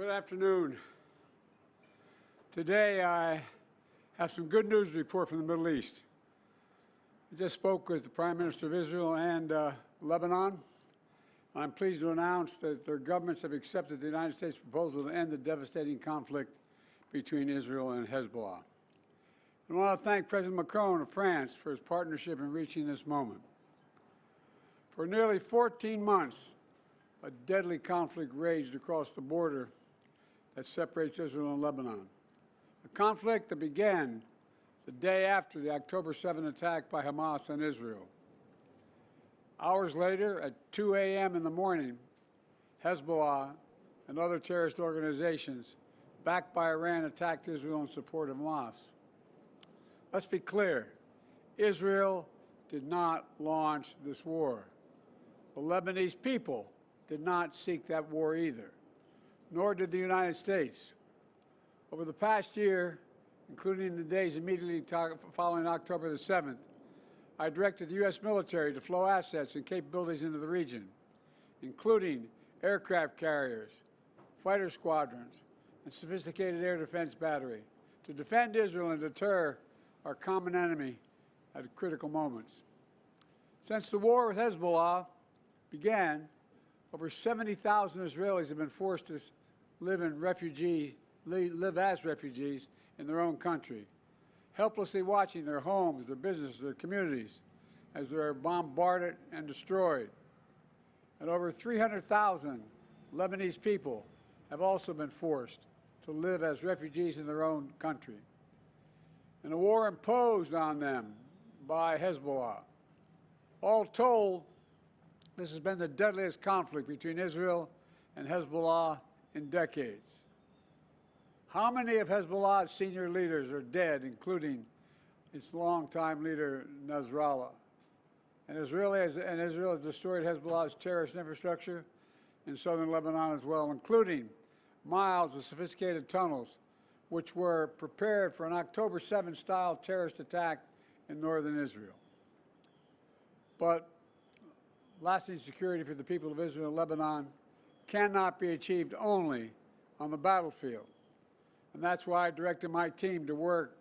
Good afternoon. Today I have some good news to report from the Middle East. I just spoke with the Prime Minister of Israel and Lebanon. I'm pleased to announce that their governments have accepted the United States proposal to end the devastating conflict between Israel and Hezbollah. I want to thank President Macron of France for his partnership in reaching this moment. For nearly 14 months, a deadly conflict raged across the border that separates Israel and Lebanon. A conflict that began the day after the October 7 attack by Hamas on Israel. Hours later, at 2 a.m. in the morning, Hezbollah and other terrorist organizations backed by Iran attacked Israel in support of Hamas. Let's be clear, Israel did not launch this war. The Lebanese people did not seek that war either, nor did the United States. Over the past year, including the days immediately following October the 7th, I directed the U.S. military to flow assets and capabilities into the region, including aircraft carriers, fighter squadrons, and sophisticated air defense battery, to defend Israel and deter our common enemy at critical moments. Since the war with Hezbollah began, over 70,000 Israelis have been forced to live as refugees in their own country, helplessly watching their homes, their businesses, their communities as they are bombarded and destroyed. And over 300,000 Lebanese people have also been forced to live as refugees in their own country. In a war imposed on them by Hezbollah. All told, this has been the deadliest conflict between Israel and Hezbollah in decades. How many of Hezbollah's senior leaders are dead, including its longtime leader, Nasrallah? And Israel has destroyed Hezbollah's terrorist infrastructure in southern Lebanon as well, including miles of sophisticated tunnels, which were prepared for an October 7-style terrorist attack in northern Israel. But lasting security for the people of Israel and Lebanon cannot be achieved only on the battlefield. And that's why I directed my team to work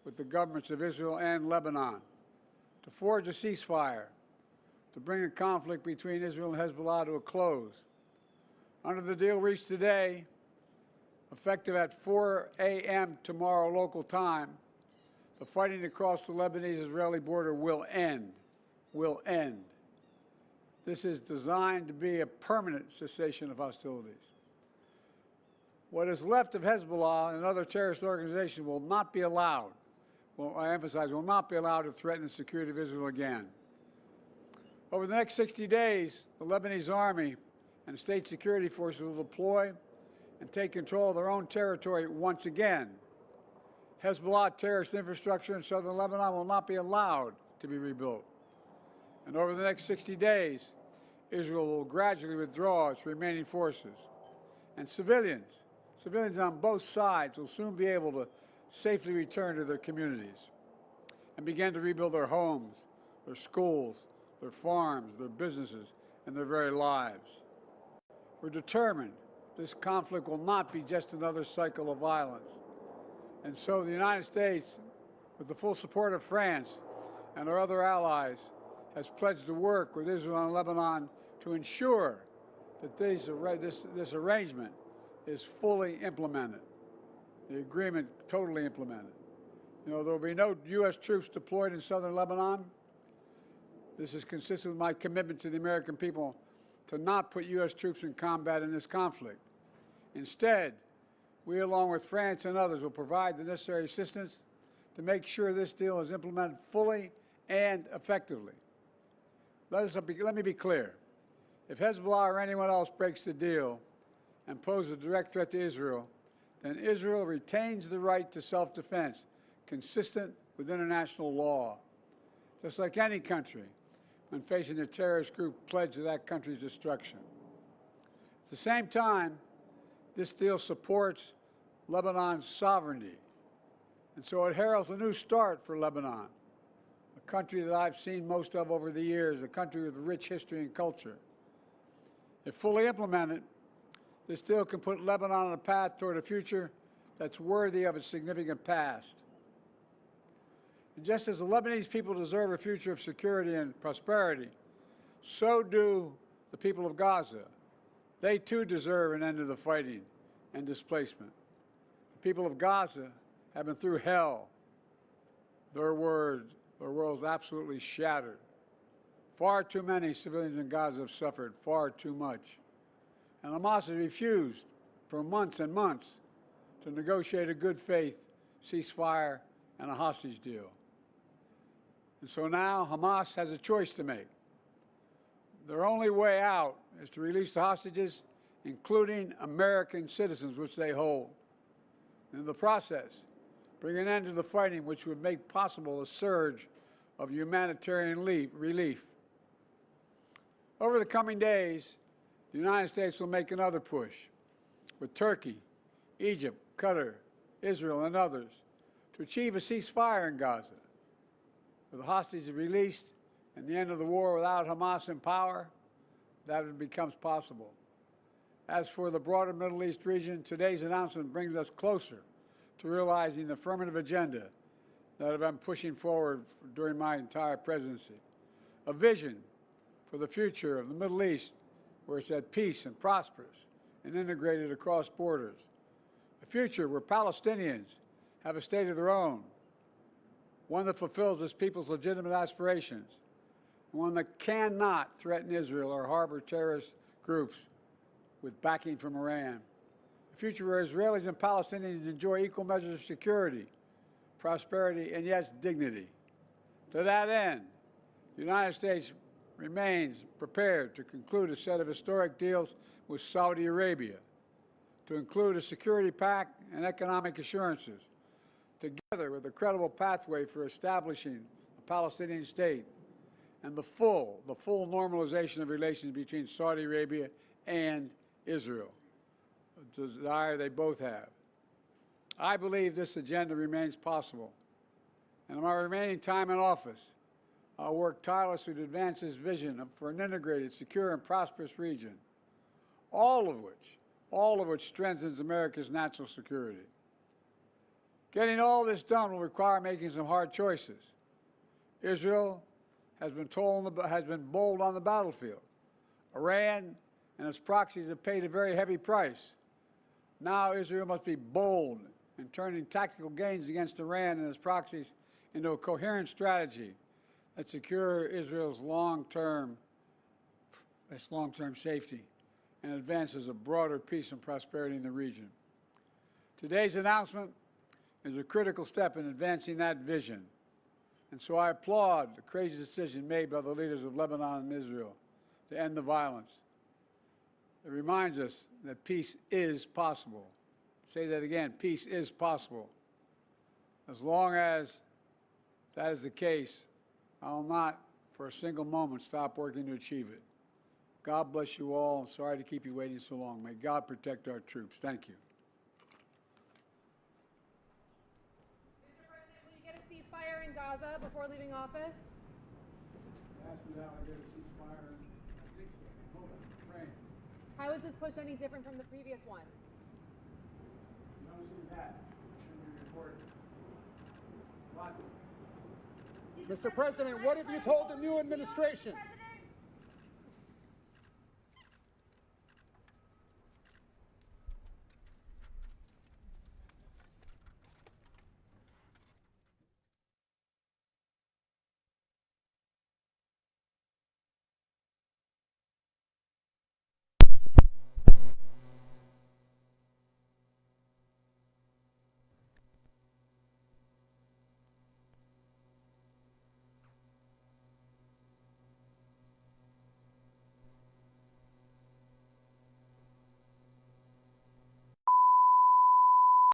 with the governments of Israel and Lebanon to forge a ceasefire, to bring the conflict between Israel and Hezbollah to a close. Under the deal reached today, effective at 4 a.m. tomorrow local time, the fighting across the Lebanese-Israeli border will end. Will end. This is designed to be a permanent cessation of hostilities. What is left of Hezbollah and other terrorist organizations will not be allowed, I emphasize, will not be allowed to threaten the security of Israel again. Over the next 60 days, the Lebanese army and state security forces will deploy and take control of their own territory once again. Hezbollah terrorist infrastructure in southern Lebanon will not be allowed to be rebuilt. And over the next 60 days, Israel will gradually withdraw its remaining forces. And civilians on both sides will soon be able to safely return to their communities and begin to rebuild their homes, their schools, their farms, their businesses, and their very lives. We're determined this conflict will not be just another cycle of violence. And so the United States, with the full support of France and our other allies, has pledged to work with Israel and Lebanon to ensure that this arrangement is fully implemented, the agreement totally implemented. You know, there will be no U.S. troops deployed in southern Lebanon. This is consistent with my commitment to the American people to not put U.S. troops in combat in this conflict. Instead, we, along with France and others, will provide the necessary assistance to make sure this deal is implemented fully and effectively. Let me be clear. If Hezbollah or anyone else breaks the deal and poses a direct threat to Israel, then Israel retains the right to self-defense consistent with international law, just like any country when facing a terrorist group pledged to that country's destruction. At the same time, this deal supports Lebanon's sovereignty, and so it heralds a new start for Lebanon, a country that I've seen most of over the years, a country with rich history and culture. If fully implemented, This deal can put Lebanon on a path toward a future that's worthy of its significant past. And just as the Lebanese people deserve a future of security and prosperity, so do the people of Gaza. They too deserve an end to the fighting and displacement. The people of Gaza have been through hell. Their world's absolutely shattered. Far too many civilians in Gaza have suffered, far too much. And Hamas has refused for months and months to negotiate a good faith ceasefire and a hostage deal. And so now Hamas has a choice to make. Their only way out is to release the hostages, including American citizens, which they hold. In the process, bring an end to the fighting, which would make possible a surge of humanitarian relief. Over the coming days, the United States will make another push with Turkey, Egypt, Qatar, Israel, and others to achieve a ceasefire in Gaza. With the hostages released and the end of the war without Hamas in power, that becomes possible. As for the broader Middle East region, today's announcement brings us closer to realizing the affirmative agenda that I've been pushing forward during my entire presidency. A vision for the future of the Middle East where it's at peace and prosperous and integrated across borders. A future where Palestinians have a state of their own, one that fulfills its people's legitimate aspirations, one that cannot threaten Israel or harbor terrorist groups with backing from Iran. A future where Israelis and Palestinians enjoy equal measures of security, prosperity, and yes, dignity. To that end, the United States remains prepared to conclude a set of historic deals with Saudi Arabia, to include a security pact and economic assurances, together with a credible pathway for establishing a Palestinian state and the full normalization of relations between Saudi Arabia and Israel, a desire they both have. I believe this agenda remains possible, and in my remaining time in office, I'll work tirelessly to advance this vision for an integrated, secure, and prosperous region, all of which strengthens America's national security. Getting all this done will require making some hard choices. Israel has been bold on the battlefield. Iran and its proxies have paid a very heavy price. Now Israel must be bold in turning tactical gains against Iran and its proxies into a coherent strategy that secures Israel's long-term safety and advances a broader peace and prosperity in the region. Today's announcement is a critical step in advancing that vision. And so I applaud the courageous decision made by the leaders of Lebanon and Israel to end the violence. It reminds us that peace is possible. Say that again, peace is possible. As long as that is the case, I will not for a single moment stop working to achieve it. God bless you all, and sorry to keep you waiting so long. May God protect our troops. Thank you. Mr. President, will you get a ceasefire in Gaza before leaving office? Ask me how I get a ceasefire, and I think so. Hold on, praying. How is this push any different from the previous ones? You don't see that. Should be reported. What? Mr. President, what have you told the new administration?